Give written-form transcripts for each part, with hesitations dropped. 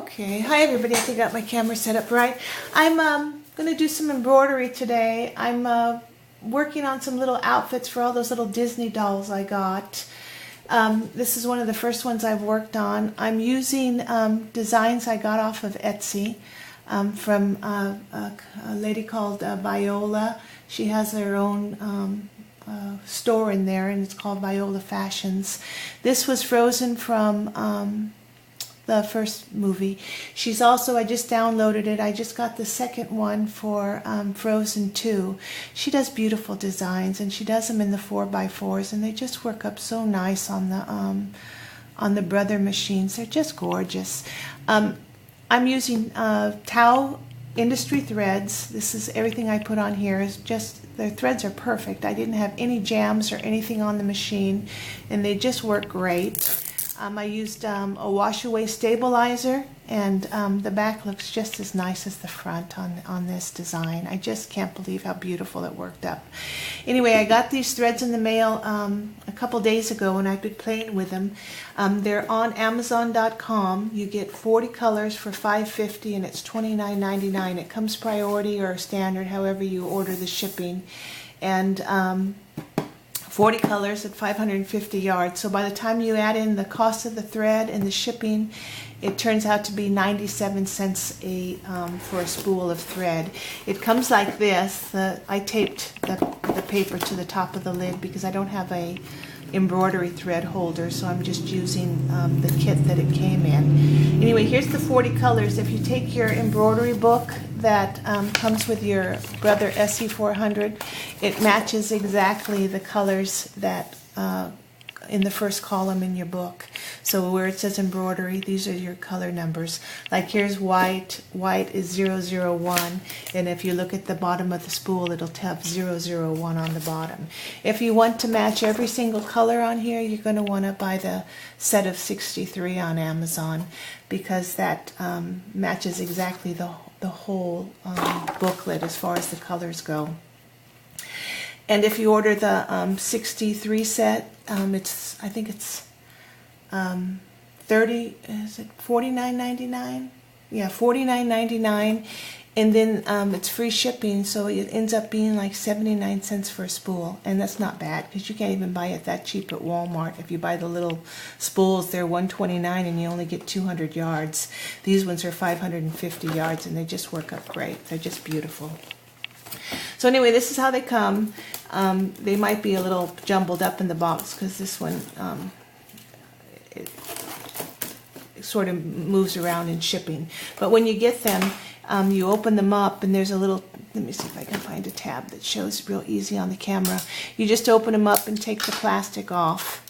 Okay, hi everybody. I think I got my camera set up right. I'm going to do some embroidery today. I'm working on some little outfits for all those little Disney dolls I got. This is one of the first ones I've worked on. I'm using designs I got off of Etsy from a lady called Viola. She has her own store in there, and it's called Viola Fashions. This was frozen from the first movie. She's also, I just downloaded it. I just got the second one for Frozen 2. She does beautiful designs, and she does them in the 4x4s, and they just work up so nice on the Brother machines. They're just gorgeous. I'm using Tau industry threads. This is everything I put on here. Is just, their threads are perfect. I didn't have any jams or anything on the machine, and they just work great. I used a wash-away stabilizer, and the back looks just as nice as the front on this design. I just can't believe how beautiful it worked up. Anyway, I got these threads in the mail a couple days ago, and I've been playing with them. They're on Amazon.com. You get 40 colors for $5.50, and it's $29.99. It comes priority or standard, however you order the shipping. And 40 colors at 550 yards. So by the time you add in the cost of the thread and the shipping, it turns out to be 97 cents for a spool of thread. It comes like this. I taped the paper to the top of the lid because I don't have a embroidery thread holder, so I'm just using the kit that it came in. Anyway, here's the 40 colors. If you take your embroidery book that comes with your Brother SE-400, it matches exactly the colors that in the first column in your book. So where it says embroidery, these are your color numbers. Like here's white. White is 001, and if you look at the bottom of the spool, it'll have 001 on the bottom. If you want to match every single color on here, you're going to want to buy the set of 63 on Amazon, because that matches exactly the whole booklet as far as the colors go. And if you order the 63 set, I think it's $49.99? Yeah, $49.99, and then it's free shipping, so it ends up being like 79 cents for a spool, and that's not bad because you can't even buy it that cheap at Walmart. If you buy the little spools, they're $129 and you only get 200 yards. These ones are 550 yards, and they just work up great. They're just beautiful. So anyway, this is how they come. They might be a little jumbled up in the box because this one it sort of moves around in shipping. But when you get them, you open them up, and there's a little, let me see if I can find a tab that shows real easy on the camera. You just open them up and take the plastic off.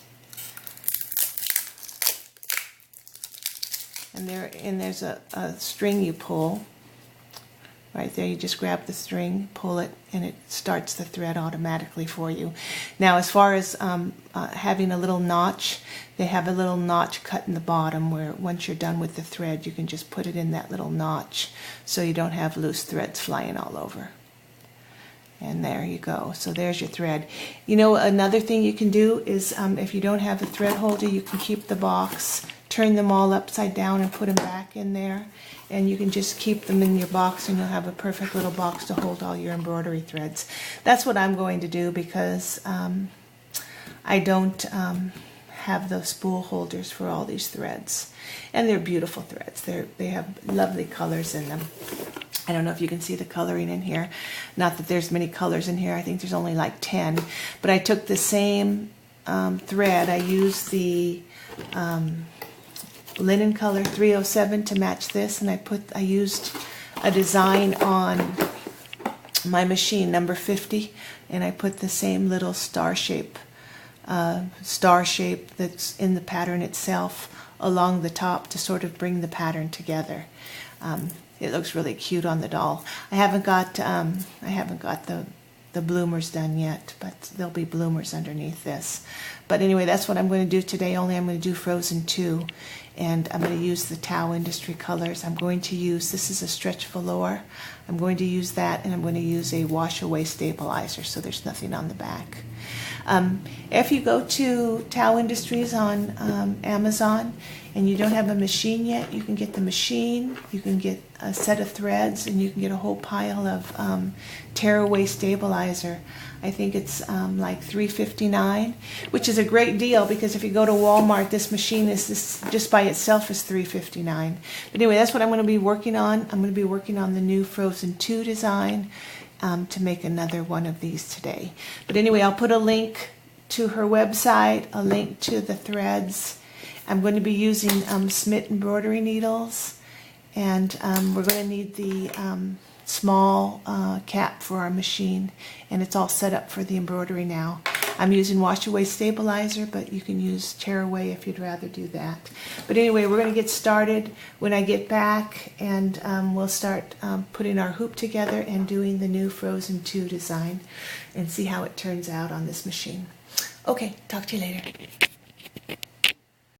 And there's a string you pull. Right there, you just grab the string, pull it, and it starts the thread automatically for you. Now, as far as having a little notch, they have a little notch cut in the bottom where once you're done with the thread, you can just put it in that little notch so you don't have loose threads flying all over. And there you go. So there's your thread. You know, another thing you can do is if you don't have a thread holder, you can keep the box, turn them all upside down and put them back in there, and you can just keep them in your box, and you'll have a perfect little box to hold all your embroidery threads. That's what I'm going to do because I don't have those spool holders for all these threads, and they're beautiful threads. They have lovely colors in them. I don't know if you can see the coloring in here. Not that there's many colors in here. I think there's only like 10. But I took the same thread. I used the linen color 307 to match this, and I used a design on my machine, number 50, and I put the same little star shape that's in the pattern itself along the top to sort of bring the pattern together. It looks really cute on the doll. I haven't got the bloomers done yet, but there'll be bloomers underneath this. But anyway, that's what I'm going to do today, only I'm going to do Frozen 2. And I'm going to use the Tau Industry colors. I'm going to use, this is a stretch velour. I'm going to use that, and I'm going to use a wash-away stabilizer, so there's nothing on the back. If you go to Tao Industries on Amazon and you don't have a machine yet, you can get the machine, you can get a set of threads, and you can get a whole pile of tearaway stabilizer. I think it's like $3.59, which is a great deal because if you go to Walmart, this machine is just by itself is $3.59. But anyway, that's what I'm going to be working on. I'm going to be working on the new Frozen 2 design to make another one of these today. But anyway, I'll put a link to her website, a link to the threads. I'm going to be using Smith embroidery needles, and we're going to need the small cap for our machine, and it's all set up for the embroidery now. I'm using wash away stabilizer, but you can use tear away if you'd rather do that. But anyway, we're going to get started when I get back, and we'll start putting our hoop together and doing the new Frozen 2 design and see how it turns out on this machine. Okay, talk to you later.